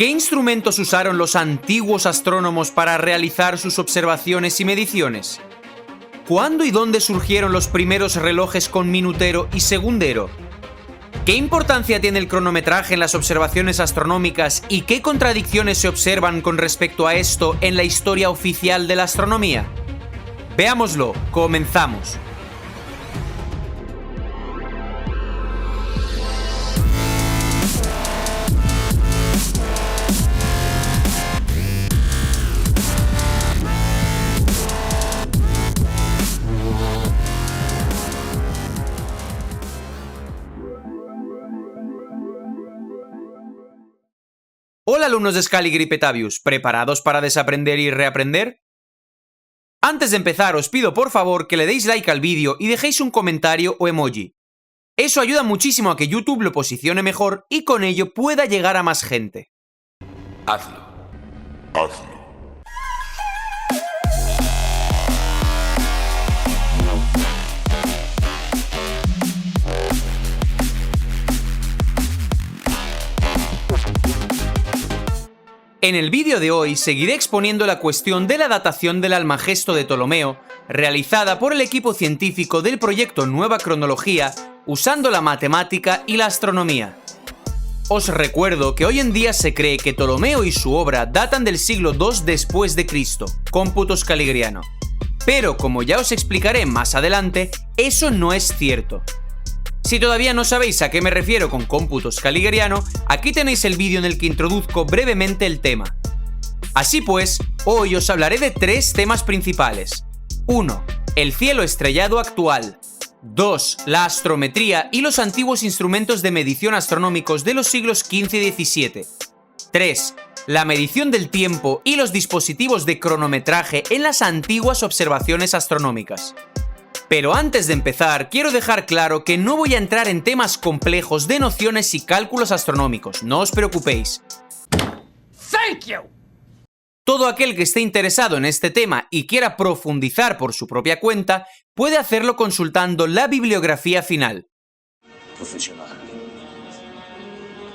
¿Qué instrumentos usaron los antiguos astrónomos para realizar sus observaciones y mediciones? ¿Cuándo y dónde surgieron los primeros relojes con minutero y segundero? ¿Qué importancia tiene el cronometraje en las observaciones astronómicas y qué contradicciones se observan con respecto a esto en la historia oficial de la astronomía? Veámoslo, comenzamos. Hola alumnos de Scali Gripetavius, ¿preparados para desaprender y reaprender? Antes de empezar os pido por favor que le deis like al vídeo y dejéis un comentario o emoji. Eso ayuda muchísimo a que YouTube lo posicione mejor y con ello pueda llegar a más gente. Hazlo. Hazlo. En el vídeo de hoy seguiré exponiendo la cuestión de la datación del Almagesto de Ptolomeo, realizada por el equipo científico del proyecto Nueva Cronología, usando la matemática y la astronomía. Os recuerdo que hoy en día se cree que Ptolomeo y su obra datan del siglo II después de Cristo, cómputo escaligriano. Pero como ya os explicaré más adelante, eso no es cierto. Si todavía no sabéis a qué me refiero con cómputo escaligriano, aquí tenéis el vídeo en el que introduzco brevemente el tema. Así pues, hoy os hablaré de tres temas principales. 1. El cielo estrellado actual. 2. La astrometría y los antiguos instrumentos de medición astronómicos de los siglos XV y XVII. 3. La medición del tiempo y los dispositivos de cronometraje en las antiguas observaciones astronómicas. Pero antes de empezar, quiero dejar claro que no voy a entrar en temas complejos de nociones y cálculos astronómicos, no os preocupéis. Thank you. Todo aquel que esté interesado en este tema y quiera profundizar por su propia cuenta, puede hacerlo consultando la bibliografía final. Profesional.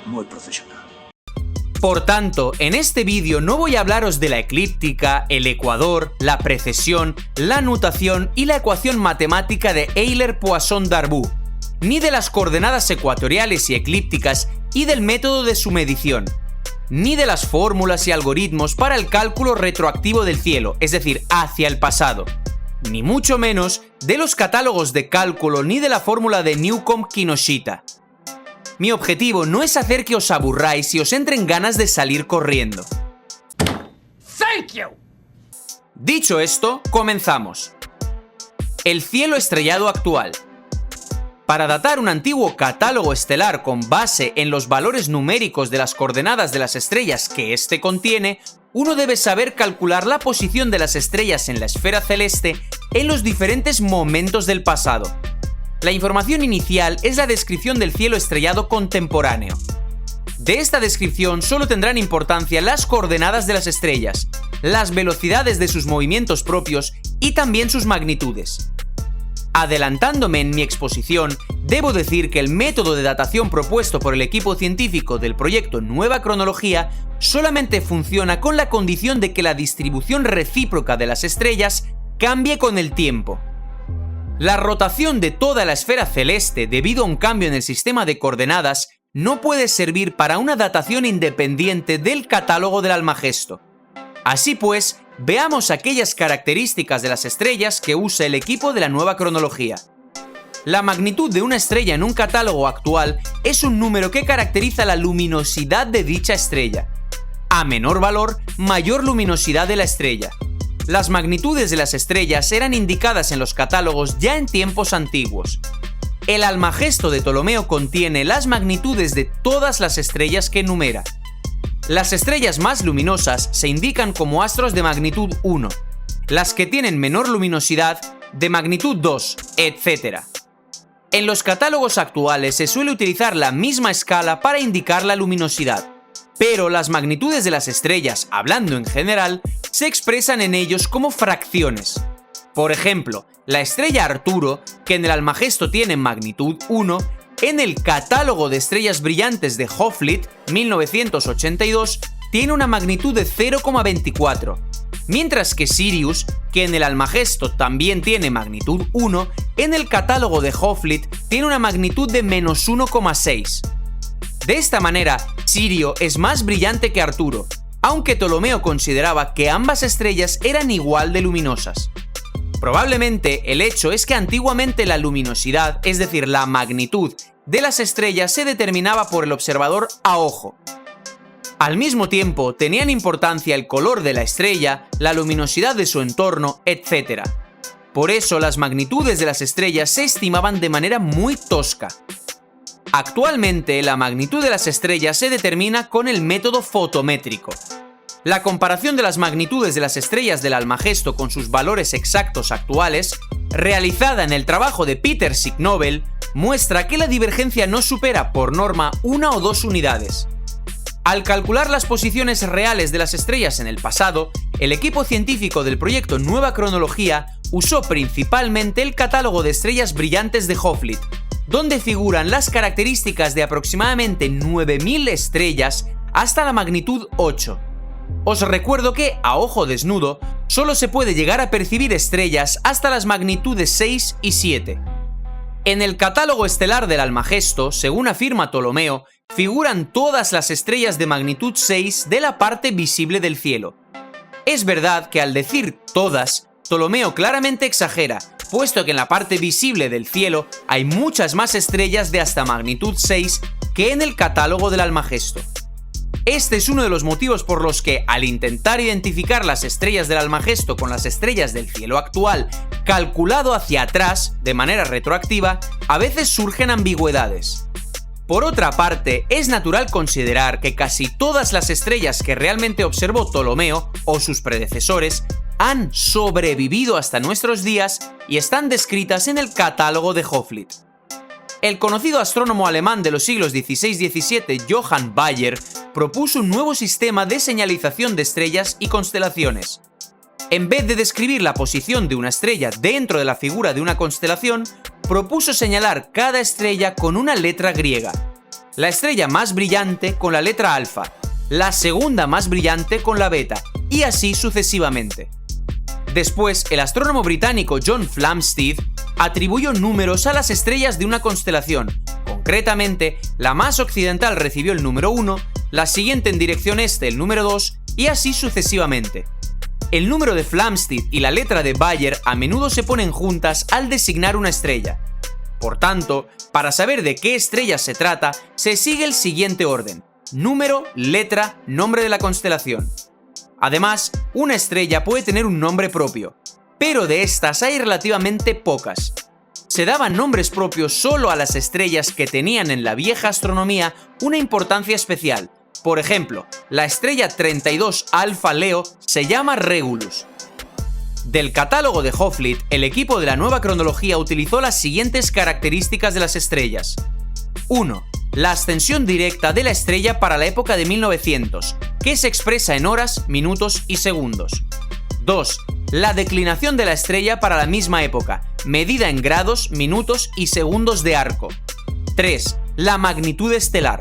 Muy profesional. Por tanto, en este vídeo no voy a hablaros de la eclíptica, el ecuador, la precesión, la nutación y la ecuación matemática de Euler-Poisson-Darboux, ni de las coordenadas ecuatoriales y eclípticas y del método de su medición, ni de las fórmulas y algoritmos para el cálculo retroactivo del cielo, es decir, hacia el pasado, ni mucho menos de los catálogos de cálculo ni de la fórmula de Newcomb-Kinoshita. Mi objetivo no es hacer que os aburráis y os entren ganas de salir corriendo. Thank you. Dicho esto, comenzamos. El cielo estrellado actual. Para datar un antiguo catálogo estelar con base en los valores numéricos de las coordenadas de las estrellas que éste contiene, uno debe saber calcular la posición de las estrellas en la esfera celeste en los diferentes momentos del pasado. La información inicial es la descripción del cielo estrellado contemporáneo. De esta descripción solo tendrán importancia las coordenadas de las estrellas, las velocidades de sus movimientos propios y también sus magnitudes. Adelantándome en mi exposición, debo decir que el método de datación propuesto por el equipo científico del proyecto Nueva Cronología solamente funciona con la condición de que la distribución recíproca de las estrellas cambie con el tiempo. La rotación de toda la esfera celeste debido a un cambio en el sistema de coordenadas no puede servir para una datación independiente del catálogo del Almagesto. Así pues, veamos aquellas características de las estrellas que usa el equipo de la Nueva Cronología. La magnitud de una estrella en un catálogo actual es un número que caracteriza la luminosidad de dicha estrella. A menor valor, mayor luminosidad de la estrella. Las magnitudes de las estrellas eran indicadas en los catálogos ya en tiempos antiguos. El Almagesto de Ptolomeo contiene las magnitudes de todas las estrellas que enumera. Las estrellas más luminosas se indican como astros de magnitud 1, las que tienen menor luminosidad de magnitud 2, etc. En los catálogos actuales se suele utilizar la misma escala para indicar la luminosidad, pero las magnitudes de las estrellas, hablando en general, se expresan en ellos como fracciones. Por ejemplo, la estrella Arturo, que en el Almagesto tiene magnitud 1, en el catálogo de estrellas brillantes de Hofflit, 1982, tiene una magnitud de 0,24, mientras que Sirius, que en el Almagesto también tiene magnitud 1, en el catálogo de Hofflit tiene una magnitud de menos 1,6. De esta manera, Sirio es más brillante que Arturo, aunque Ptolomeo consideraba que ambas estrellas eran igual de luminosas. Probablemente el hecho es que antiguamente la luminosidad, es decir, la magnitud de las estrellas, se determinaba por el observador a ojo. Al mismo tiempo, tenían importancia el color de la estrella, la luminosidad de su entorno, etc. Por eso las magnitudes de las estrellas se estimaban de manera muy tosca. Actualmente, la magnitud de las estrellas se determina con el método fotométrico. La comparación de las magnitudes de las estrellas del Almagesto con sus valores exactos actuales, realizada en el trabajo de Peter Schignobel, muestra que la divergencia no supera por norma 1 o 2 unidades. Al calcular las posiciones reales de las estrellas en el pasado, el equipo científico del proyecto Nueva Cronología usó principalmente el catálogo de estrellas brillantes de Hofflit, donde figuran las características de aproximadamente 9000 estrellas hasta la magnitud 8. Os recuerdo que, a ojo desnudo, solo se puede llegar a percibir estrellas hasta las magnitudes 6 y 7. En el catálogo estelar del Almagesto, según afirma Ptolomeo, figuran todas las estrellas de magnitud 6 de la parte visible del cielo. Es verdad que al decir todas, Ptolomeo claramente exagera, puesto que en la parte visible del cielo hay muchas más estrellas de hasta magnitud 6 que en el catálogo del Almagesto. Este es uno de los motivos por los que, al intentar identificar las estrellas del Almagesto con las estrellas del cielo actual, calculado hacia atrás, de manera retroactiva, a veces surgen ambigüedades. Por otra parte, es natural considerar que casi todas las estrellas que realmente observó Ptolomeo, o sus predecesores, han sobrevivido hasta nuestros días y están descritas en el catálogo de Hofflit. El conocido astrónomo alemán de los siglos XVI y XVII, Johann Bayer, propuso un nuevo sistema de señalización de estrellas y constelaciones. En vez de describir la posición de una estrella dentro de la figura de una constelación, propuso señalar cada estrella con una letra griega. La estrella más brillante con la letra alfa, la segunda más brillante con la beta, y así sucesivamente. Después, el astrónomo británico John Flamsteed atribuyó números a las estrellas de una constelación. Concretamente, la más occidental recibió el número 1, la siguiente en dirección este el número 2, y así sucesivamente. El número de Flamsteed y la letra de Bayer a menudo se ponen juntas al designar una estrella. Por tanto, para saber de qué estrella se trata, se sigue el siguiente orden: número, letra, nombre de la constelación. Además, una estrella puede tener un nombre propio, pero de estas hay relativamente pocas. Se daban nombres propios solo a las estrellas que tenían en la vieja astronomía una importancia especial. Por ejemplo, la estrella 32 Alfa Leo se llama Regulus. Del catálogo de Hofflit, el equipo de la Nueva Cronología utilizó las siguientes características de las estrellas. 1. La ascensión directa de la estrella para la época de 1900, que se expresa en horas, minutos y segundos. 2. La declinación de la estrella para la misma época, medida en grados, minutos y segundos de arco. 3. La magnitud estelar.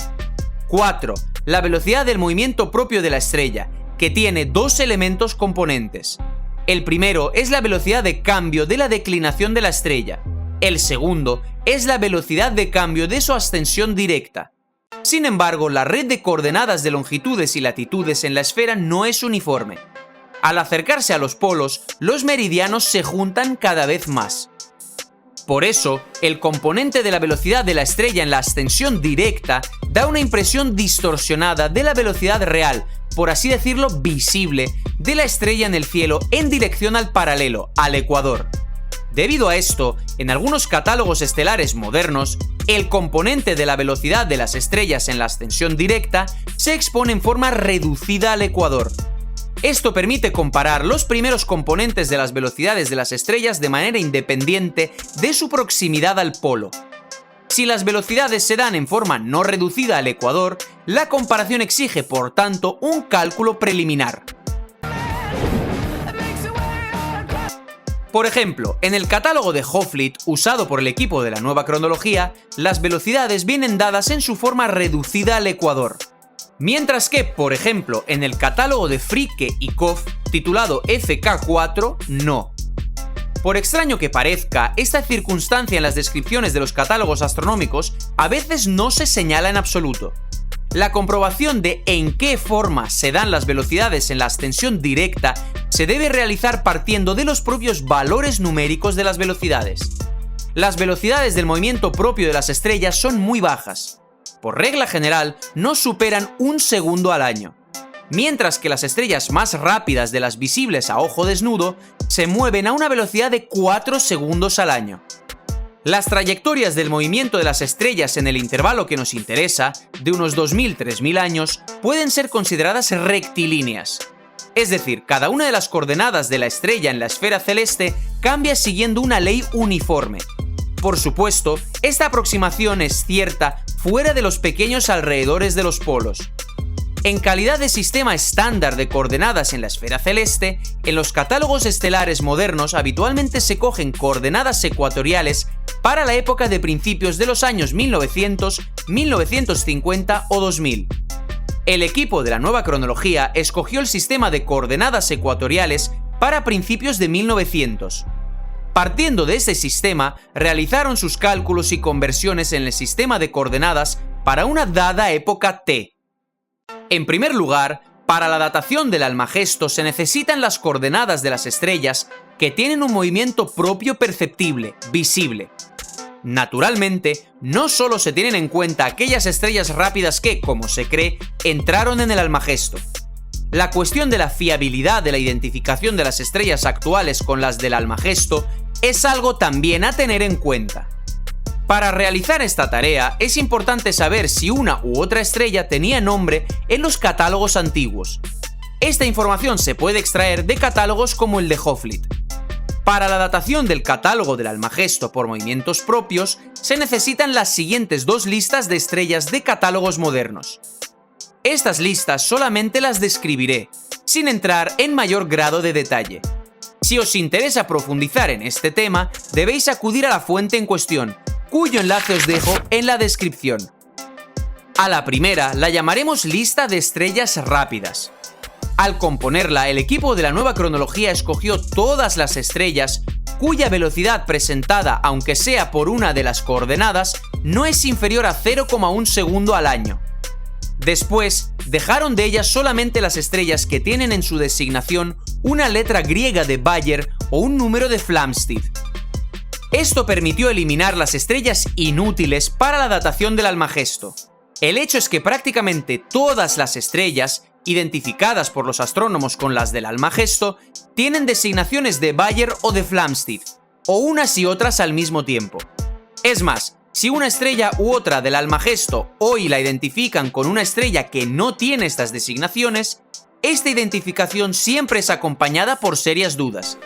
4. La velocidad del movimiento propio de la estrella, que tiene dos elementos componentes. El primero es la velocidad de cambio de la declinación de la estrella. El segundo es la velocidad de cambio de su ascensión directa. Sin embargo, la red de coordenadas de longitudes y latitudes en la esfera no es uniforme. Al acercarse a los polos, los meridianos se juntan cada vez más. Por eso, el componente de la velocidad de la estrella en la ascensión directa da una impresión distorsionada de la velocidad real, por así decirlo visible, de la estrella en el cielo en dirección al paralelo, al ecuador. Debido a esto, en algunos catálogos estelares modernos, el componente de la velocidad de las estrellas en la ascensión directa se expone en forma reducida al ecuador. Esto permite comparar los primeros componentes de las velocidades de las estrellas de manera independiente de su proximidad al polo. Si las velocidades se dan en forma no reducida al ecuador, la comparación exige, por tanto, un cálculo preliminar. Por ejemplo, en el catálogo de Hofflit, usado por el equipo de la Nueva Cronología, las velocidades vienen dadas en su forma reducida al ecuador. Mientras que, por ejemplo, en el catálogo de Fricke y Kopf, titulado FK4, no. Por extraño que parezca, esta circunstancia en las descripciones de los catálogos astronómicos a veces no se señala en absoluto. La comprobación de en qué forma se dan las velocidades en la ascensión directa se debe realizar partiendo de los propios valores numéricos de las velocidades. Las velocidades del movimiento propio de las estrellas son muy bajas. Por regla general, no superan 1 segundo al año, mientras que las estrellas más rápidas de las visibles a ojo desnudo se mueven a una velocidad de 4 segundos al año. Las trayectorias del movimiento de las estrellas en el intervalo que nos interesa, de unos 2000-3000 años, pueden ser consideradas rectilíneas. Es decir, cada una de las coordenadas de la estrella en la esfera celeste cambia siguiendo una ley uniforme. Por supuesto, esta aproximación es cierta fuera de los pequeños alrededores de los polos. En calidad de sistema estándar de coordenadas en la esfera celeste, en los catálogos estelares modernos habitualmente se cogen coordenadas ecuatoriales para la época de principios de los años 1900, 1950 o 2000. El equipo de la nueva cronología escogió el sistema de coordenadas ecuatoriales para principios de 1900. Partiendo de ese sistema, realizaron sus cálculos y conversiones en el sistema de coordenadas para una dada época T. En primer lugar, para la datación del Almagesto se necesitan las coordenadas de las estrellas que tienen un movimiento propio perceptible, visible. Naturalmente, no solo se tienen en cuenta aquellas estrellas rápidas que, como se cree, entraron en el Almagesto. La cuestión de la fiabilidad de la identificación de las estrellas actuales con las del Almagesto es algo también a tener en cuenta. Para realizar esta tarea es importante saber si una u otra estrella tenía nombre en los catálogos antiguos. Esta información se puede extraer de catálogos como el de Hofflit. Para la datación del catálogo del Almagesto por movimientos propios, se necesitan las siguientes 2 listas de estrellas de catálogos modernos. Estas listas solamente las describiré, sin entrar en mayor grado de detalle. Si os interesa profundizar en este tema, debéis acudir a la fuente en cuestión, cuyo enlace os dejo en la descripción. A la primera la llamaremos lista de estrellas rápidas. Al componerla, el equipo de la nueva cronología escogió todas las estrellas cuya velocidad presentada, aunque sea por una de las coordenadas, no es inferior a 0,1 segundo al año. Después, dejaron de ellas solamente las estrellas que tienen en su designación una letra griega de Bayer o un número de Flamsteed. Esto permitió eliminar las estrellas inútiles para la datación del Almagesto. El hecho es que prácticamente todas las estrellas, identificadas por los astrónomos con las del Almagesto, tienen designaciones de Bayer o de Flamsteed, o unas y otras al mismo tiempo. Es más, si una estrella u otra del Almagesto hoy la identifican con una estrella que no tiene estas designaciones, esta identificación siempre es acompañada por serias dudas.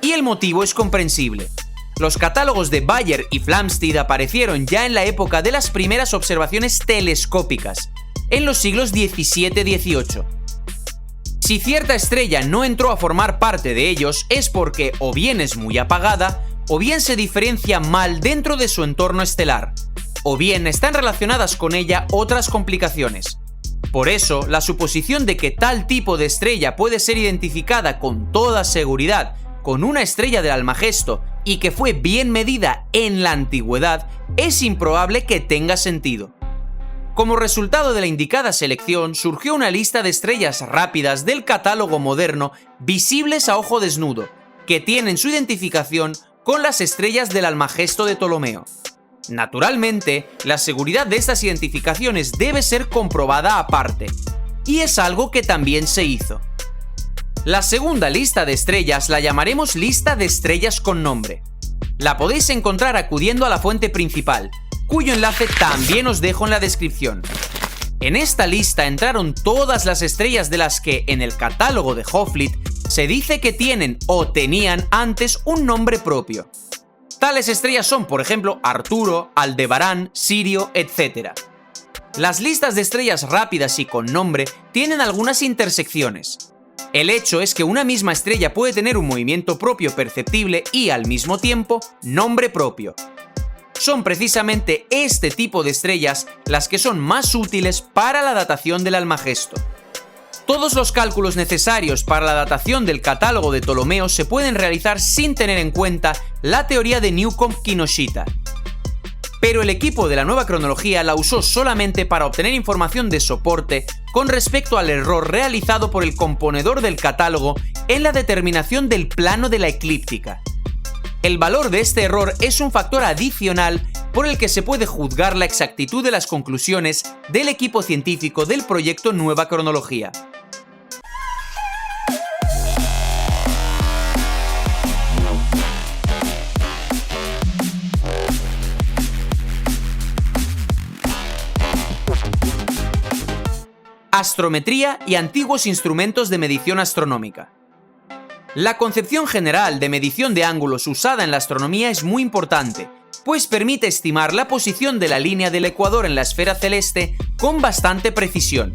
Y el motivo es comprensible. Los catálogos de Bayer y Flamsteed aparecieron ya en la época de las primeras observaciones telescópicas, en los siglos XVII-XVIII. Si cierta estrella no entró a formar parte de ellos es porque o bien es muy apagada, o bien se diferencia mal dentro de su entorno estelar, o bien están relacionadas con ella otras complicaciones. Por eso, la suposición de que tal tipo de estrella puede ser identificada con toda seguridad con una estrella del Almagesto y que fue bien medida en la antigüedad es improbable que tenga sentido. Como resultado de la indicada selección, surgió una lista de estrellas rápidas del catálogo moderno visibles a ojo desnudo, que tienen su identificación con las estrellas del Almagesto de Ptolomeo. Naturalmente, la seguridad de estas identificaciones debe ser comprobada aparte, y es algo que también se hizo. La segunda lista de estrellas la llamaremos lista de estrellas con nombre. La podéis encontrar acudiendo a la fuente principal, cuyo enlace también os dejo en la descripción. En esta lista entraron todas las estrellas de las que, en el catálogo de Hofflit, se dice que tienen o tenían antes un nombre propio. Tales estrellas son, por ejemplo, Arturo, Aldebarán, Sirio, etc. Las listas de estrellas rápidas y con nombre tienen algunas intersecciones. El hecho es que una misma estrella puede tener un movimiento propio perceptible y, al mismo tiempo, nombre propio. son precisamente este tipo de estrellas las que son más útiles para la datación del Almagesto. Todos los cálculos necesarios para la datación del catálogo de Ptolomeo se pueden realizar sin tener en cuenta la teoría de Newcomb-Kinoshita. Pero el equipo de la nueva cronología la usó solamente para obtener información de soporte con respecto al error realizado por el componedor del catálogo en la determinación del plano de la eclíptica. El valor de este error es un factor adicional por el que se puede juzgar la exactitud de las conclusiones del equipo científico del proyecto Nueva Cronología. Astrometría y antiguos instrumentos de medición astronómica. La concepción general de medición de ángulos usada en la astronomía es muy importante, pues permite estimar la posición de la línea del ecuador en la esfera celeste con bastante precisión.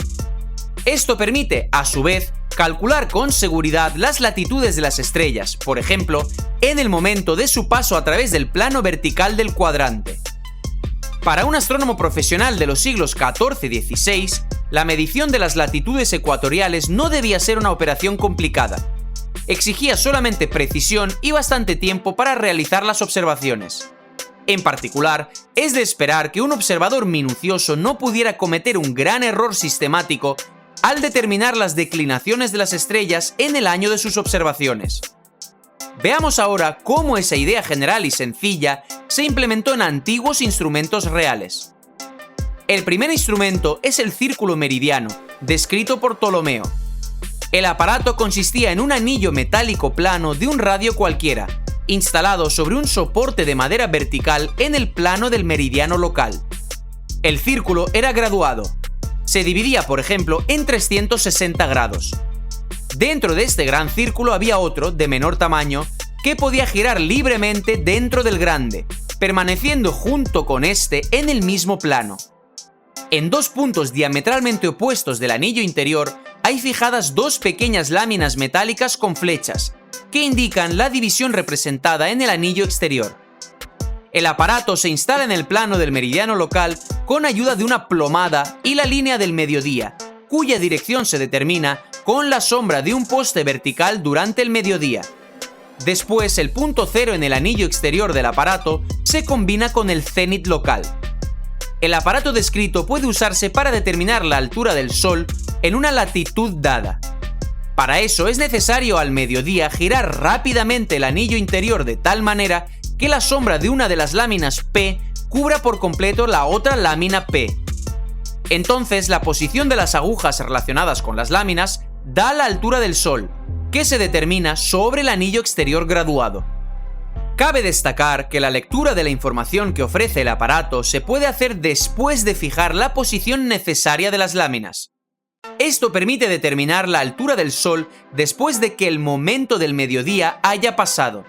Esto permite, a su vez, calcular con seguridad las latitudes de las estrellas, por ejemplo, en el momento de su paso a través del plano vertical del cuadrante. Para un astrónomo profesional de los siglos XIV y XVI, la medición de las latitudes ecuatoriales no debía ser una operación complicada. Exigía solamente precisión y bastante tiempo para realizar las observaciones. En particular, es de esperar que un observador minucioso no pudiera cometer un gran error sistemático al determinar las declinaciones de las estrellas en el año de sus observaciones. Veamos ahora cómo esa idea general y sencilla se implementó en antiguos instrumentos reales. El primer instrumento es el círculo meridiano, descrito por Ptolomeo. El aparato consistía en un anillo metálico plano de un radio cualquiera, instalado sobre un soporte de madera vertical en el plano del meridiano local. El círculo era graduado. Se dividía, por ejemplo, en 360 grados. Dentro de este gran círculo había otro, de menor tamaño, que podía girar libremente dentro del grande, permaneciendo junto con este en el mismo plano. En dos puntos diametralmente opuestos del anillo interior hay fijadas dos pequeñas láminas metálicas con flechas, que indican la división representada en el anillo exterior. El aparato se instala en el plano del meridiano local con ayuda de una plomada y la línea del mediodía, cuya dirección se determina con la sombra de un poste vertical durante el mediodía. Después, el punto cero en el anillo exterior del aparato se combina con el cenit local. El aparato descrito puede usarse para determinar la altura del Sol en una latitud dada. Para eso es necesario al mediodía girar rápidamente el anillo interior de tal manera que la sombra de una de las láminas P cubra por completo la otra lámina P. Entonces la posición de las agujas relacionadas con las láminas da la altura del Sol, que se determina sobre el anillo exterior graduado. Cabe destacar que la lectura de la información que ofrece el aparato se puede hacer después de fijar la posición necesaria de las láminas. Esto permite determinar la altura del Sol después de que el momento del mediodía haya pasado.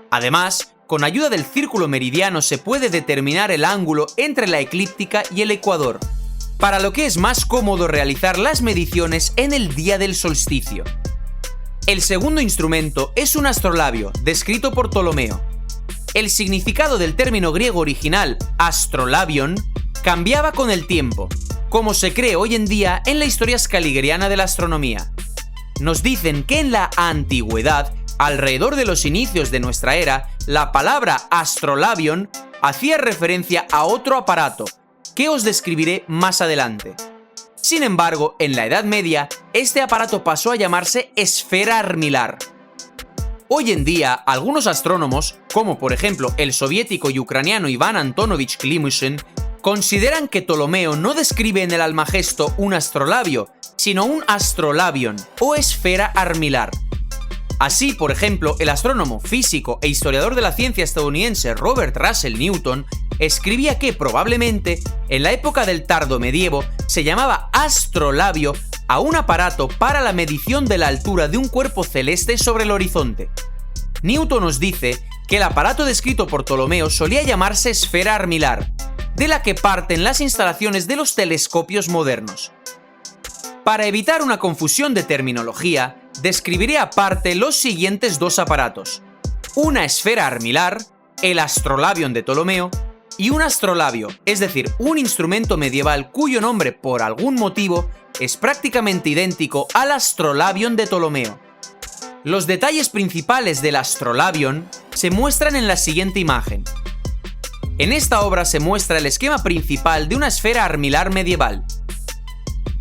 Además, con ayuda del círculo meridiano se puede determinar el ángulo entre la eclíptica y el ecuador, para lo que es más cómodo realizar las mediciones en el día del solsticio. El segundo instrumento es un astrolabio, descrito por Ptolomeo. El significado del término griego original, astrolabion, cambiaba con el tiempo, como se cree hoy en día en la historia scaligeriana de la astronomía. Nos dicen que en la antigüedad, alrededor de los inicios de nuestra era, la palabra astrolabion hacía referencia a otro aparato, que os describiré más adelante. Sin embargo, en la Edad Media, este aparato pasó a llamarse esfera armilar. Hoy en día, algunos astrónomos, como por ejemplo el soviético y ucraniano Iván Antonovich Klimushin, consideran que Ptolomeo no describe en el Almagesto un astrolabio, sino un astrolabion o esfera armilar. Así, por ejemplo, el astrónomo, físico e historiador de la ciencia estadounidense Robert Russell Newton escribía que probablemente en la época del tardo medievo se llamaba astrolabio a un aparato para la medición de la altura de un cuerpo celeste sobre el horizonte. Newton nos dice que el aparato descrito por Ptolomeo solía llamarse esfera armilar, de la que parten las instalaciones de los telescopios modernos. Para evitar una confusión de terminología, describiré aparte los siguientes dos aparatos: una esfera armilar, el astrolabion de Ptolomeo, y un astrolabio, es decir, un instrumento medieval cuyo nombre, por algún motivo, es prácticamente idéntico al astrolabion de Ptolomeo. Los detalles principales del astrolabion se muestran en la siguiente imagen. En esta obra se muestra el esquema principal de una esfera armilar medieval.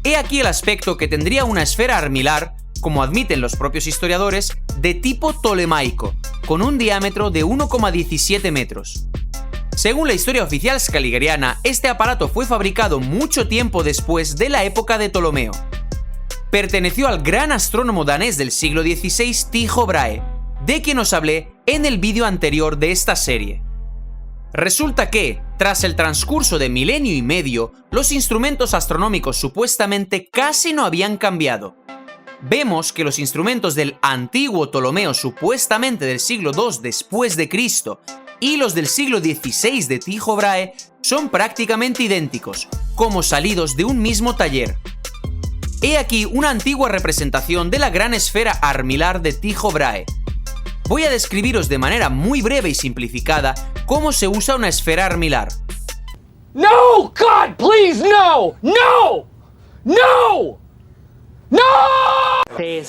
He aquí el aspecto que tendría una esfera armilar, como admiten los propios historiadores, de tipo ptolemaico, con un diámetro de 1,17 metros. Según la historia oficial scaligeriana, este aparato fue fabricado mucho tiempo después de la época de Ptolomeo. Perteneció al gran astrónomo danés del siglo XVI Tycho Brahe, de quien os hablé en el vídeo anterior de esta serie. Resulta que, tras el transcurso de milenio y medio, los instrumentos astronómicos supuestamente casi no habían cambiado. Vemos que los instrumentos del antiguo Ptolomeo supuestamente del siglo II después de Cristo y los del siglo XVI de Tycho Brahe son prácticamente idénticos, como salidos de un mismo taller. He aquí una antigua representación de la gran esfera armilar de Tycho Brahe. Voy a describiros de manera muy breve y simplificada cómo se usa una esfera armilar. No! God, please, no! No! No! No! Sí.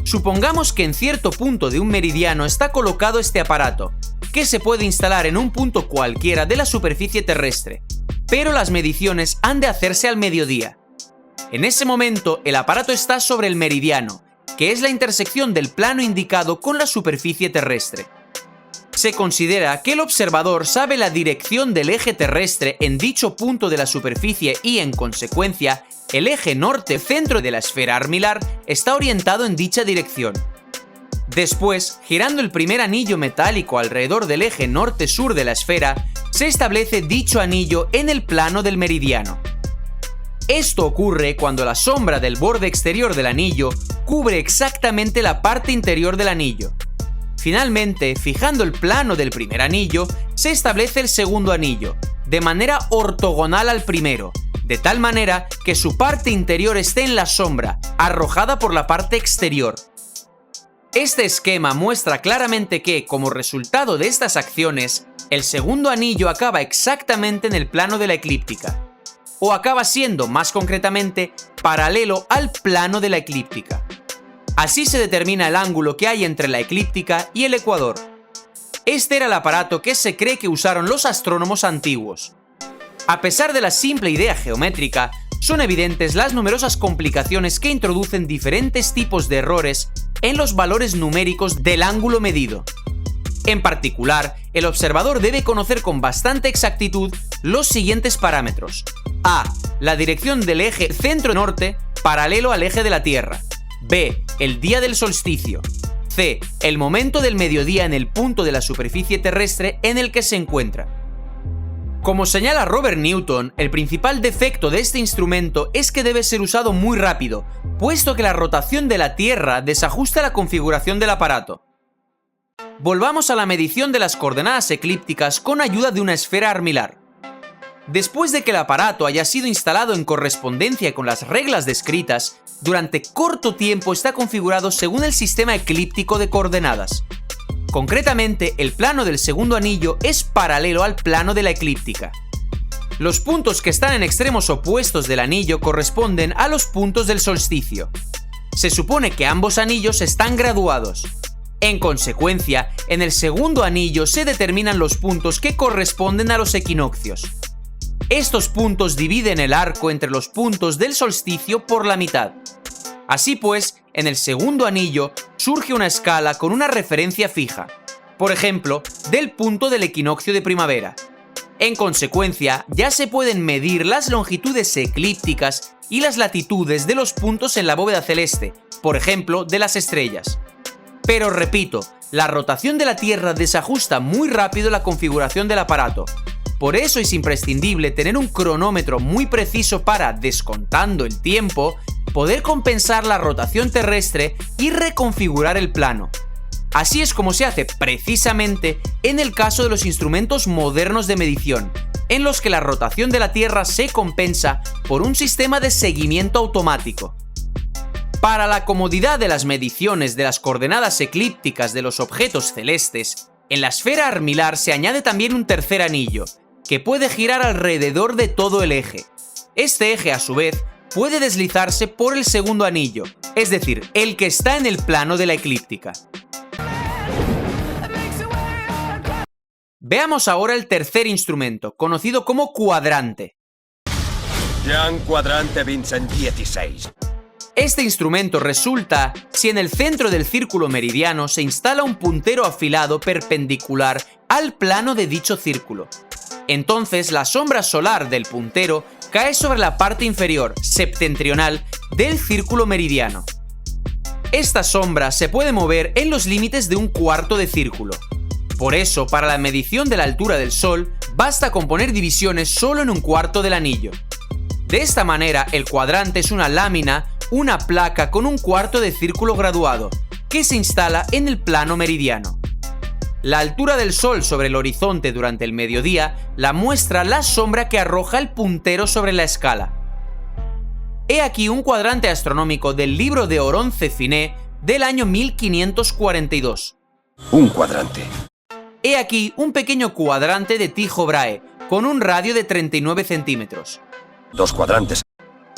Supongamos que en cierto punto de un meridiano está colocado este aparato, que se puede instalar en un punto cualquiera de la superficie terrestre, pero las mediciones han de hacerse al mediodía. En ese momento, el aparato está sobre el meridiano, que es la intersección del plano indicado con la superficie terrestre. Se considera que el observador sabe la dirección del eje terrestre en dicho punto de la superficie y, en consecuencia, el eje norte-centro de la esfera armilar está orientado en dicha dirección. Después, girando el primer anillo metálico alrededor del eje norte-sur de la esfera, se establece dicho anillo en el plano del meridiano. Esto ocurre cuando la sombra del borde exterior del anillo cubre exactamente la parte interior del anillo. Finalmente, fijando el plano del primer anillo, se establece el segundo anillo, de manera ortogonal al primero, de tal manera que su parte interior esté en la sombra, arrojada por la parte exterior. Este esquema muestra claramente que, como resultado de estas acciones, el segundo anillo acaba exactamente en el plano de la eclíptica, o acaba siendo, más concretamente, paralelo al plano de la eclíptica. Así se determina el ángulo que hay entre la eclíptica y el ecuador. Este era el aparato que se cree que usaron los astrónomos antiguos. A pesar de la simple idea geométrica, son evidentes las numerosas complicaciones que introducen diferentes tipos de errores en los valores numéricos del ángulo medido. En particular, el observador debe conocer con bastante exactitud los siguientes parámetros. A. La dirección del eje centro-norte paralelo al eje de la Tierra. B. El día del solsticio. C. El momento del mediodía en el punto de la superficie terrestre en el que se encuentra. Como señala Robert Newton, el principal defecto de este instrumento es que debe ser usado muy rápido, puesto que la rotación de la Tierra desajusta la configuración del aparato. Volvamos a la medición de las coordenadas eclípticas con ayuda de una esfera armilar. Después de que el aparato haya sido instalado en correspondencia con las reglas descritas, durante corto tiempo está configurado según el sistema eclíptico de coordenadas. Concretamente, el plano del segundo anillo es paralelo al plano de la eclíptica. Los puntos que están en extremos opuestos del anillo corresponden a los puntos del solsticio. Se supone que ambos anillos están graduados. En consecuencia, en el segundo anillo se determinan los puntos que corresponden a los equinoccios. Estos puntos dividen el arco entre los puntos del solsticio por la mitad. Así pues, en el segundo anillo surge una escala con una referencia fija, por ejemplo, del punto del equinoccio de primavera. En consecuencia, ya se pueden medir las longitudes eclípticas y las latitudes de los puntos en la bóveda celeste, por ejemplo, de las estrellas. Pero repito, la rotación de la Tierra desajusta muy rápido la configuración del aparato. Por eso es imprescindible tener un cronómetro muy preciso para, descontando el tiempo, poder compensar la rotación terrestre y reconfigurar el plano. Así es como se hace precisamente en el caso de los instrumentos modernos de medición, en los que la rotación de la Tierra se compensa por un sistema de seguimiento automático. Para la comodidad de las mediciones de las coordenadas eclípticas de los objetos celestes, En la esfera armilar se añade también un tercer anillo, que puede girar alrededor de todo el eje. Este eje, a su vez, puede deslizarse por el segundo anillo, es decir, el que está en el plano de la eclíptica. Veamos ahora el tercer instrumento, conocido como cuadrante. Gran quadrante Vincent 16. Este instrumento resulta si en el centro del círculo meridiano se instala un puntero afilado perpendicular al plano de dicho círculo. Entonces la sombra solar del puntero cae sobre la parte inferior, septentrional, del círculo meridiano. Esta sombra se puede mover en los límites de un cuarto de círculo. Por eso, para la medición de la altura del Sol, basta con poner divisiones solo en un cuarto del anillo. De esta manera, el cuadrante es una lámina, una placa con un cuarto de círculo graduado, que se instala en el plano meridiano. La altura del Sol sobre el horizonte durante el mediodía la muestra la sombra que arroja el puntero sobre la escala. He aquí un cuadrante astronómico del libro de Oronce-Finé del año 1542. Un cuadrante. He aquí un pequeño cuadrante de Tycho Brahe, con un radio de 39 centímetros. 2 cuadrantes.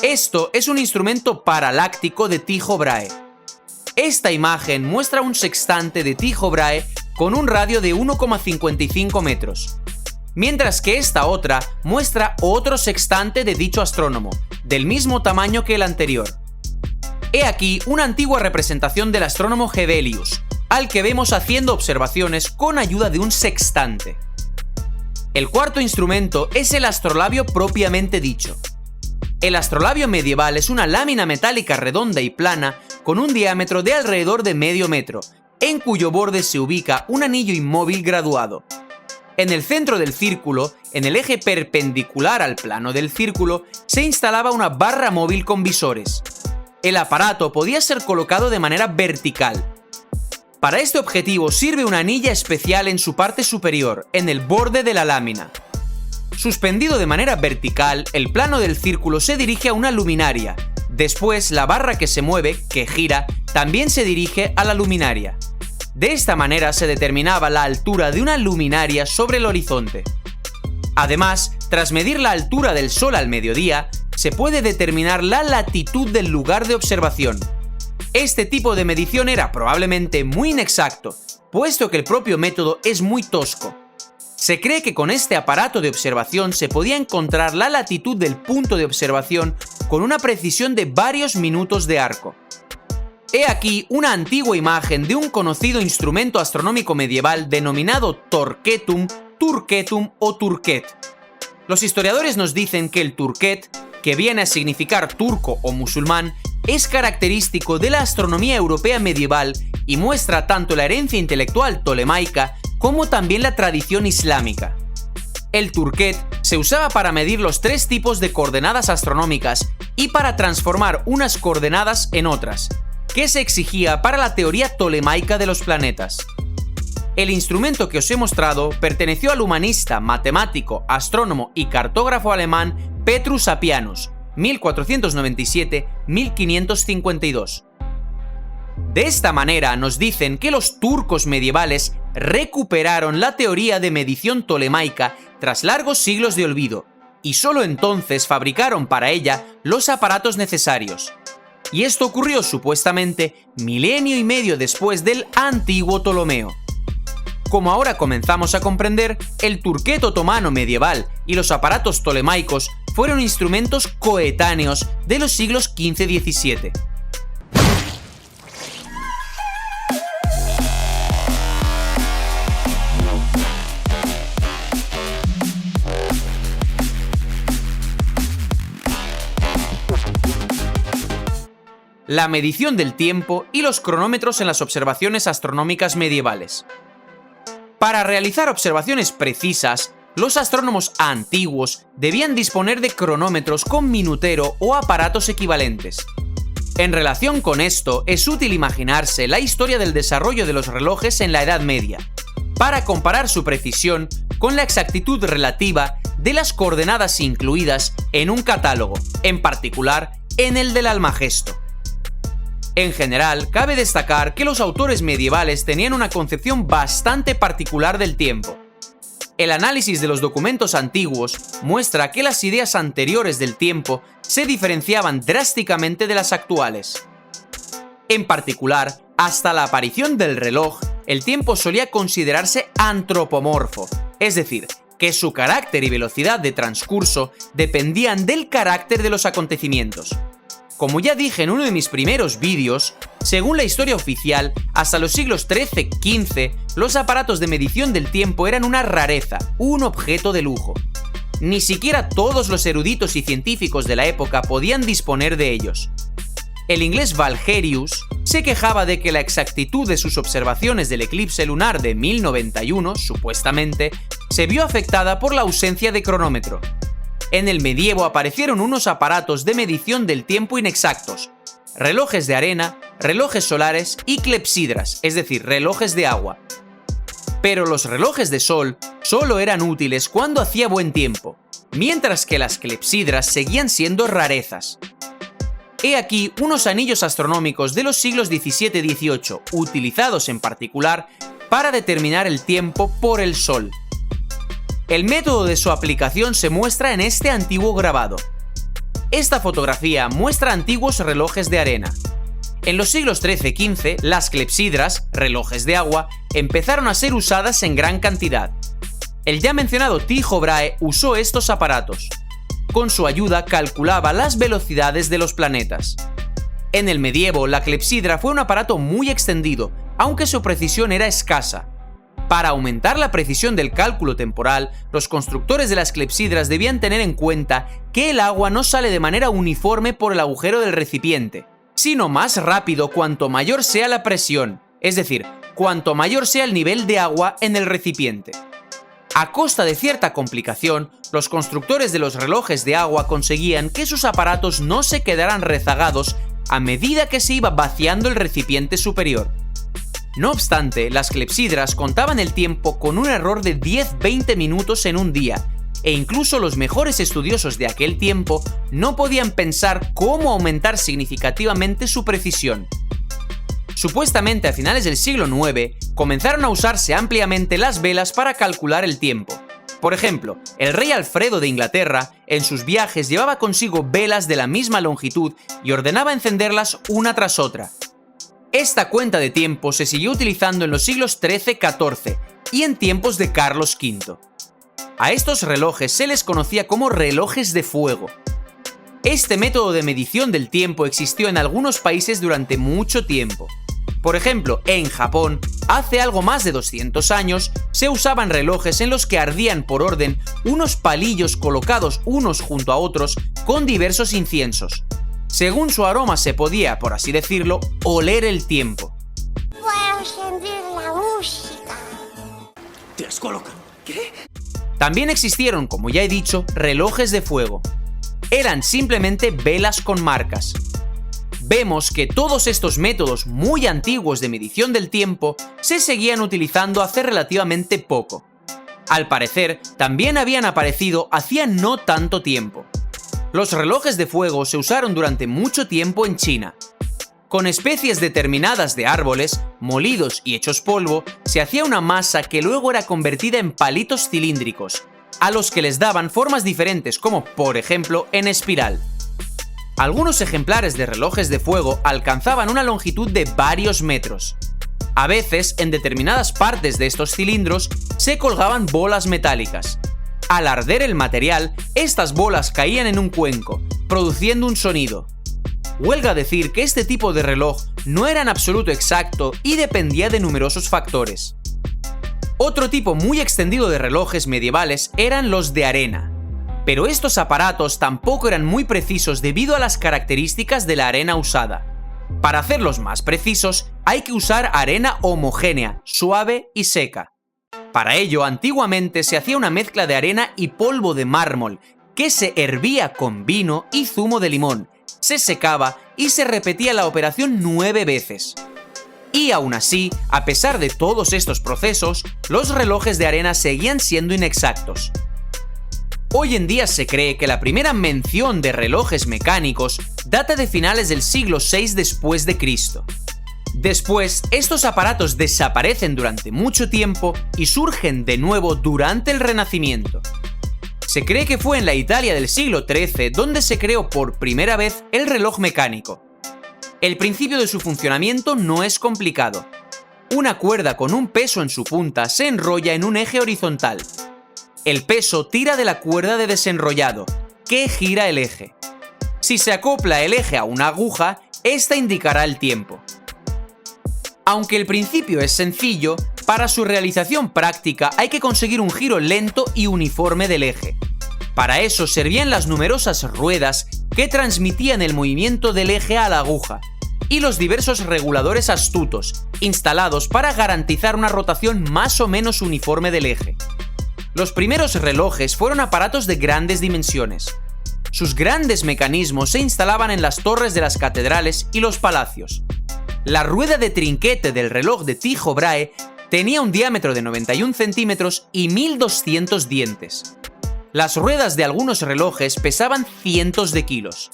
Esto es un instrumento paraláctico de Tycho Brahe. Esta imagen muestra un sextante de Tycho Brahe con un radio de 1,55 metros. Mientras que esta otra muestra otro sextante de dicho astrónomo, del mismo tamaño que el anterior. He aquí una antigua representación del astrónomo Hevelius, al que vemos haciendo observaciones con ayuda de un sextante. El cuarto instrumento es el astrolabio propiamente dicho. El astrolabio medieval es una lámina metálica redonda y plana con un diámetro de alrededor de medio metro, en cuyo borde se ubica un anillo inmóvil graduado. En el centro del círculo, en el eje perpendicular al plano del círculo, se instalaba una barra móvil con visores. El aparato podía ser colocado de manera vertical. Para este objetivo sirve una anilla especial en su parte superior, en el borde de la lámina. Suspendido de manera vertical, el plano del círculo se dirige a una luminaria. Después, la barra que se mueve, que gira, también se dirige a la luminaria. De esta manera se determinaba la altura de una luminaria sobre el horizonte. Además, tras medir la altura del Sol al mediodía, se puede determinar la latitud del lugar de observación. Este tipo de medición era probablemente muy inexacto, puesto que el propio método es muy tosco. Se cree que con este aparato de observación se podía encontrar la latitud del punto de observación con una precisión de varios minutos de arco. He aquí una antigua imagen de un conocido instrumento astronómico medieval denominado torquetum, turquetum o turquet. Los historiadores nos dicen que el turquet, que viene a significar turco o musulmán, es característico de la astronomía europea medieval y muestra tanto la herencia intelectual tolemaica como también la tradición islámica. El turquet se usaba para medir los 3 tipos de coordenadas astronómicas y para transformar unas coordenadas en otras, que se exigía para la teoría tolemaica de los planetas. El instrumento que os he mostrado perteneció al humanista, matemático, astrónomo y cartógrafo alemán Petrus Apianus, 1497-1552. De esta manera nos dicen que los turcos medievales recuperaron la teoría de medición tolemaica tras largos siglos de olvido, y solo entonces fabricaron para ella los aparatos necesarios. Y esto ocurrió supuestamente milenio y medio después del antiguo Ptolomeo. Como ahora comenzamos a comprender, el turquet otomano medieval y los aparatos tolemaicos fueron instrumentos coetáneos de los siglos XV y XVII. La medición del tiempo y los cronómetros en las observaciones astronómicas medievales. Para realizar observaciones precisas, los astrónomos antiguos debían disponer de cronómetros con minutero o aparatos equivalentes. En relación con esto, es útil imaginarse la historia del desarrollo de los relojes en la Edad Media, para comparar su precisión con la exactitud relativa de las coordenadas incluidas en un catálogo, en particular en el del Almagesto. En general, cabe destacar que los autores medievales tenían una concepción bastante particular del tiempo. El análisis de los documentos antiguos muestra que las ideas anteriores del tiempo se diferenciaban drásticamente de las actuales. En particular, hasta la aparición del reloj, el tiempo solía considerarse antropomorfo, es decir, que su carácter y velocidad de transcurso dependían del carácter de los acontecimientos. Como ya dije en uno de mis primeros vídeos, según la historia oficial, hasta los siglos XIII-XV, los aparatos de medición del tiempo eran una rareza, un objeto de lujo. Ni siquiera todos los eruditos y científicos de la época podían disponer de ellos. El inglés Valgerius se quejaba de que la exactitud de sus observaciones del eclipse lunar de 1091, supuestamente, se vio afectada por la ausencia de cronómetro. En el medievo aparecieron unos aparatos de medición del tiempo inexactos, relojes de arena, relojes solares y clepsidras, es decir, relojes de agua. Pero los relojes de sol solo eran útiles cuando hacía buen tiempo, mientras que las clepsidras seguían siendo rarezas. He aquí unos anillos astronómicos de los siglos XVII y XVIII, utilizados en particular para determinar el tiempo por el sol. El método de su aplicación se muestra en este antiguo grabado. Esta fotografía muestra antiguos relojes de arena. En los siglos XIII y XV, las clepsidras, relojes de agua, empezaron a ser usadas en gran cantidad. El ya mencionado Tycho Brahe usó estos aparatos. Con su ayuda calculaba las velocidades de los planetas. En el medievo, la clepsidra fue un aparato muy extendido, aunque su precisión era escasa. Para aumentar la precisión del cálculo temporal, los constructores de las clepsidras debían tener en cuenta que el agua no sale de manera uniforme por el agujero del recipiente, sino más rápido cuanto mayor sea la presión, es decir, cuanto mayor sea el nivel de agua en el recipiente. A costa de cierta complicación, los constructores de los relojes de agua conseguían que sus aparatos no se quedaran rezagados a medida que se iba vaciando el recipiente superior. No obstante, las clepsidras contaban el tiempo con un error de 10-20 minutos en un día, e incluso los mejores estudiosos de aquel tiempo no podían pensar cómo aumentar significativamente su precisión. Supuestamente a finales del siglo IX comenzaron a usarse ampliamente las velas para calcular el tiempo. Por ejemplo, el rey Alfredo de Inglaterra en sus viajes llevaba consigo velas de la misma longitud y ordenaba encenderlas una tras otra. Esta cuenta de tiempo se siguió utilizando en los siglos XIII-XIV y en tiempos de Carlos V. A estos relojes se les conocía como relojes de fuego. Este método de medición del tiempo existió en algunos países durante mucho tiempo. Por ejemplo, en Japón, hace algo más de 200 años, se usaban relojes en los que ardían por orden unos palillos colocados unos junto a otros con diversos inciensos. Según su aroma se podía, por así decirlo, oler el tiempo. Puedo sentir la música. ¿Te has colocado? ¿Qué? También existieron, como ya he dicho, relojes de fuego. Eran simplemente velas con marcas. Vemos que todos estos métodos muy antiguos de medición del tiempo se seguían utilizando hace relativamente poco. Al parecer, también habían aparecido hacía no tanto tiempo. Los relojes de fuego se usaron durante mucho tiempo en China. Con especies determinadas de árboles, molidos y hechos polvo, se hacía una masa que luego era convertida en palitos cilíndricos, a los que les daban formas diferentes como, por ejemplo, en espiral. Algunos ejemplares de relojes de fuego alcanzaban una longitud de varios metros. A veces, en determinadas partes de estos cilindros, se colgaban bolas metálicas. Al arder el material, estas bolas caían en un cuenco, produciendo un sonido. Huelga decir que este tipo de reloj no era en absoluto exacto y dependía de numerosos factores. Otro tipo muy extendido de relojes medievales eran los de arena. Pero estos aparatos tampoco eran muy precisos debido a las características de la arena usada. Para hacerlos más precisos, hay que usar arena homogénea, suave y seca. Para ello, antiguamente se hacía una mezcla de arena y polvo de mármol, que se hervía con vino y zumo de limón, se secaba y se repetía la operación 9 veces. Y aún así, a pesar de todos estos procesos, los relojes de arena seguían siendo inexactos. Hoy en día se cree que la primera mención de relojes mecánicos data de finales del siglo VI después de Cristo. Después, estos aparatos desaparecen durante mucho tiempo y surgen de nuevo durante el Renacimiento. Se cree que fue en la Italia del siglo XIII donde se creó por primera vez el reloj mecánico. El principio de su funcionamiento no es complicado. Una cuerda con un peso en su punta se enrolla en un eje horizontal. El peso tira de la cuerda de desenrollado, que gira el eje. Si se acopla el eje a una aguja, esta indicará el tiempo. Aunque el principio es sencillo, para su realización práctica hay que conseguir un giro lento y uniforme del eje. Para eso servían las numerosas ruedas que transmitían el movimiento del eje a la aguja, y los diversos reguladores astutos, instalados para garantizar una rotación más o menos uniforme del eje. Los primeros relojes fueron aparatos de grandes dimensiones. Sus grandes mecanismos se instalaban en las torres de las catedrales y los palacios. La rueda de trinquete del reloj de Tycho Brahe tenía un diámetro de 91 centímetros y 1200 dientes. Las ruedas de algunos relojes pesaban cientos de kilos.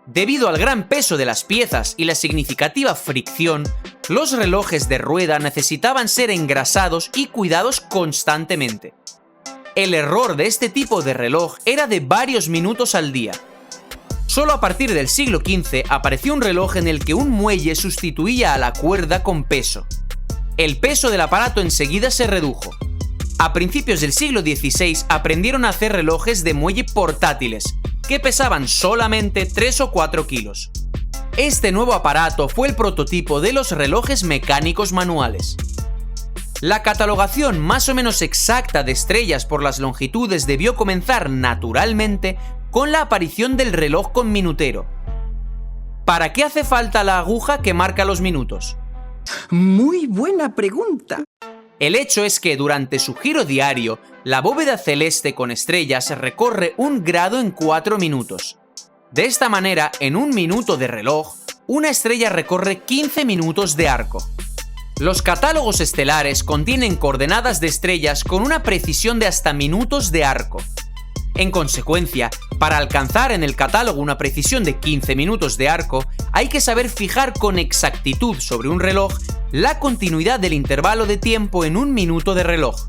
Debido al gran peso de las piezas y la significativa fricción, los relojes de rueda necesitaban ser engrasados y cuidados constantemente. El error de este tipo de reloj era de varios minutos al día. Solo a partir del siglo XV apareció un reloj en el que un muelle sustituía a la cuerda con peso. El peso del aparato enseguida se redujo. A principios del siglo XVI aprendieron a hacer relojes de muelle portátiles, que pesaban solamente 3 o 4 kilos. Este nuevo aparato fue el prototipo de los relojes mecánicos manuales. La catalogación más o menos exacta de estrellas por las longitudes debió comenzar naturalmente con la aparición del reloj con minutero. ¿Para qué hace falta la aguja que marca los minutos? Muy buena pregunta. El hecho es que durante su giro diario, la bóveda celeste con estrellas recorre 1 grado en 4 minutos. De esta manera, en 1 minuto de reloj, una estrella recorre 15 minutos de arco. Los catálogos estelares contienen coordenadas de estrellas con una precisión de hasta minutos de arco. En consecuencia, para alcanzar en el catálogo una precisión de 15 minutos de arco, hay que saber fijar con exactitud sobre un reloj la continuidad del intervalo de tiempo en 1 minuto de reloj.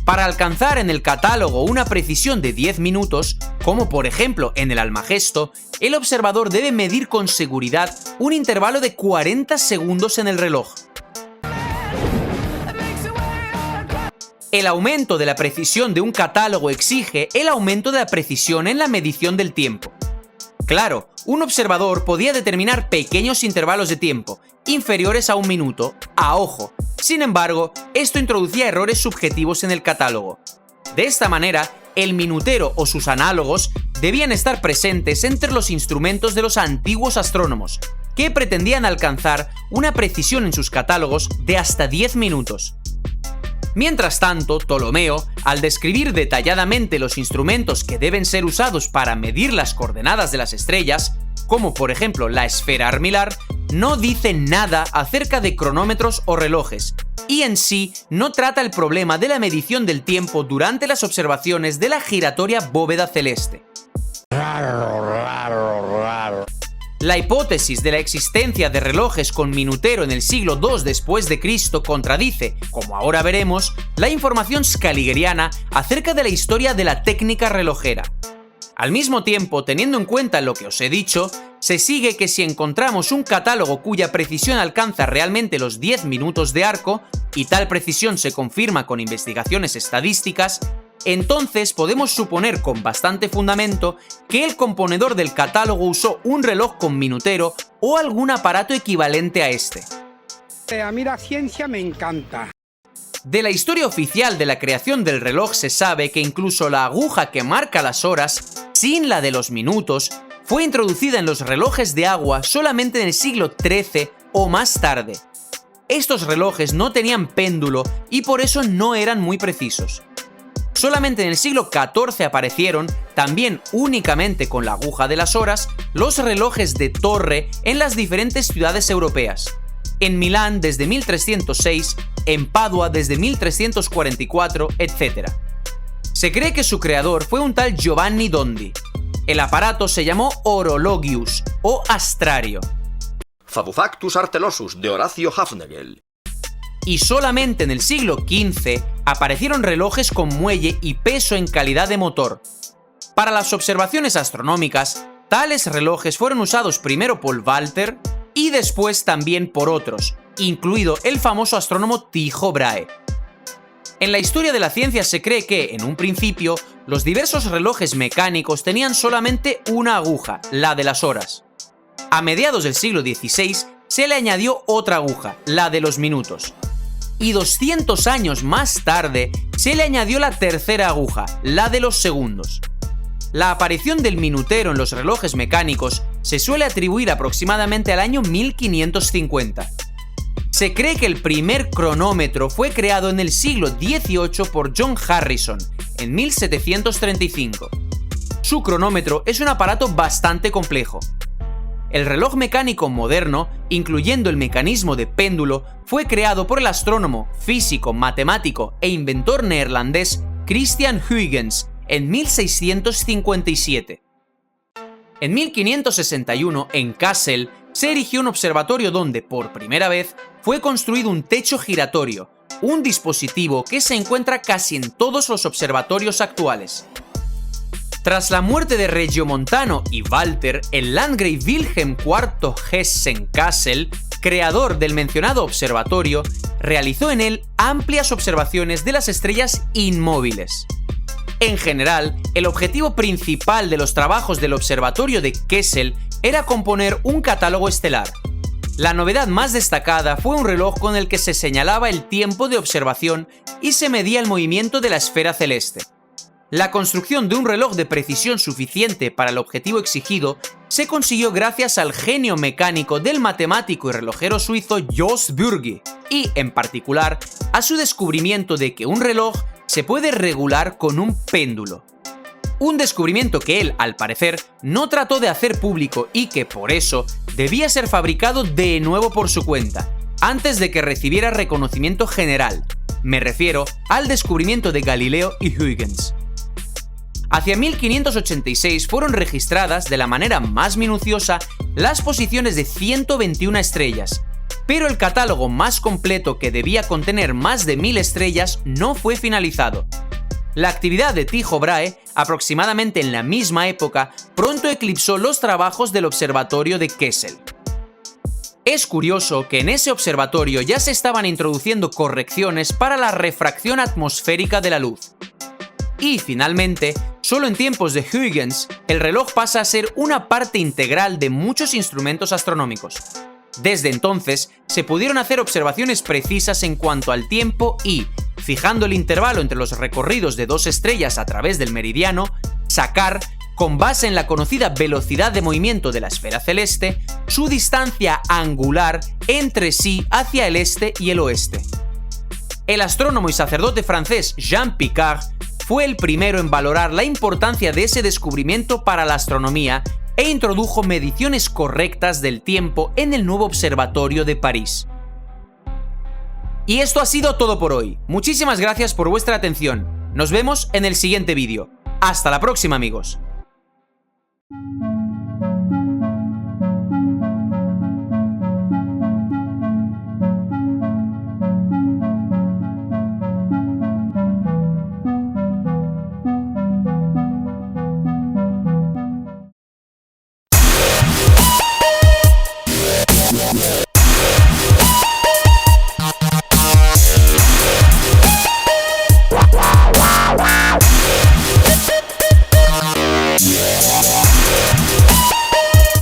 Para alcanzar en el catálogo una precisión de 10 minutos, como por ejemplo en el Almagesto, el observador debe medir con seguridad un intervalo de 40 segundos en el reloj. El aumento de la precisión de un catálogo exige el aumento de la precisión en la medición del tiempo. Claro, un observador podía determinar pequeños intervalos de tiempo, inferiores a 1 minuto, a ojo. Sin embargo, esto introducía errores subjetivos en el catálogo. De esta manera, el minutero o sus análogos debían estar presentes entre los instrumentos de los antiguos astrónomos, que pretendían alcanzar una precisión en sus catálogos de hasta 10 minutos. Mientras tanto, Ptolomeo, al describir detalladamente los instrumentos que deben ser usados para medir las coordenadas de las estrellas, como por ejemplo la esfera armilar, no dice nada acerca de cronómetros o relojes, y en sí no trata el problema de la medición del tiempo durante las observaciones de la giratoria bóveda celeste. La hipótesis de la existencia de relojes con minutero en el siglo II después de Cristo contradice, como ahora veremos, la información scaligeriana acerca de la historia de la técnica relojera. Al mismo tiempo, teniendo en cuenta lo que os he dicho, se sigue que si encontramos un catálogo cuya precisión alcanza realmente los 10 minutos de arco, y tal precisión se confirma con investigaciones estadísticas, entonces podemos suponer con bastante fundamento que el componedor del catálogo usó un reloj con minutero o algún aparato equivalente a este. A mí la ciencia me encanta. De la historia oficial de la creación del reloj se sabe que incluso la aguja que marca las horas, sin la de los minutos, fue introducida en los relojes de agua solamente en el siglo XIII o más tarde. Estos relojes no tenían péndulo y por eso no eran muy precisos. Solamente en el siglo XIV aparecieron, también únicamente con la aguja de las horas, los relojes de torre en las diferentes ciudades europeas. En Milán desde 1306, en Padua desde 1344, etc. Se cree que su creador fue un tal Giovanni Dondi. El aparato se llamó Horologius o astrario. Fabufactus artelosus de Horacio Hafnagel. Y solamente en el siglo XV aparecieron relojes con muelle y peso en calidad de motor. Para las observaciones astronómicas, tales relojes fueron usados primero por Walter y después también por otros, incluido el famoso astrónomo Tycho Brahe. En la historia de la ciencia se cree que, en un principio, los diversos relojes mecánicos tenían solamente una aguja, la de las horas. A mediados del siglo XVI se le añadió otra aguja, la de los minutos. Y 200 años más tarde se le añadió la tercera aguja, la de los segundos. La aparición del minutero en los relojes mecánicos se suele atribuir aproximadamente al año 1550. Se cree que el primer cronómetro fue creado en el siglo XVIII por John Harrison, en 1735. Su cronómetro es un aparato bastante complejo. El reloj mecánico moderno, incluyendo el mecanismo de péndulo, fue creado por el astrónomo, físico, matemático e inventor neerlandés Christian Huygens en 1657. En 1561, en Kassel, se erigió un observatorio donde, por primera vez, fue construido un techo giratorio, un dispositivo que se encuentra casi en todos los observatorios actuales. Tras la muerte de Regiomontano y Walter, el landgrave Wilhelm IV Hessen-Kassel, creador del mencionado observatorio, realizó en él amplias observaciones de las estrellas inmóviles. En general, el objetivo principal de los trabajos del observatorio de Kessel era componer un catálogo estelar. La novedad más destacada fue un reloj con el que se señalaba el tiempo de observación y se medía el movimiento de la esfera celeste. La construcción de un reloj de precisión suficiente para el objetivo exigido se consiguió gracias al genio mecánico del matemático y relojero suizo Jos Bürgi y, en particular, a su descubrimiento de que un reloj se puede regular con un péndulo. Un descubrimiento que él, al parecer, no trató de hacer público y que, por eso, debía ser fabricado de nuevo por su cuenta, antes de que recibiera reconocimiento general. Me refiero al descubrimiento de Galileo y Huygens. Hacia 1586 fueron registradas de la manera más minuciosa las posiciones de 121 estrellas, pero el catálogo más completo, que debía contener más de 1000 estrellas, no fue finalizado. La actividad de Tycho Brahe, aproximadamente en la misma época, pronto eclipsó los trabajos del observatorio de Kessel. Es curioso que en ese observatorio ya se estaban introduciendo correcciones para la refracción atmosférica de la luz. Y, finalmente, solo en tiempos de Huygens, el reloj pasa a ser una parte integral de muchos instrumentos astronómicos. Desde entonces, se pudieron hacer observaciones precisas en cuanto al tiempo y, fijando el intervalo entre los recorridos de dos estrellas a través del meridiano, sacar, con base en la conocida velocidad de movimiento de la esfera celeste, su distancia angular entre sí hacia el este y el oeste. El astrónomo y sacerdote francés Jean Picard fue el primero en valorar la importancia de ese descubrimiento para la astronomía e introdujo mediciones correctas del tiempo en el nuevo observatorio de París. Y esto ha sido todo por hoy. Muchísimas gracias por vuestra atención. Nos vemos en el siguiente vídeo. Hasta la próxima, amigos.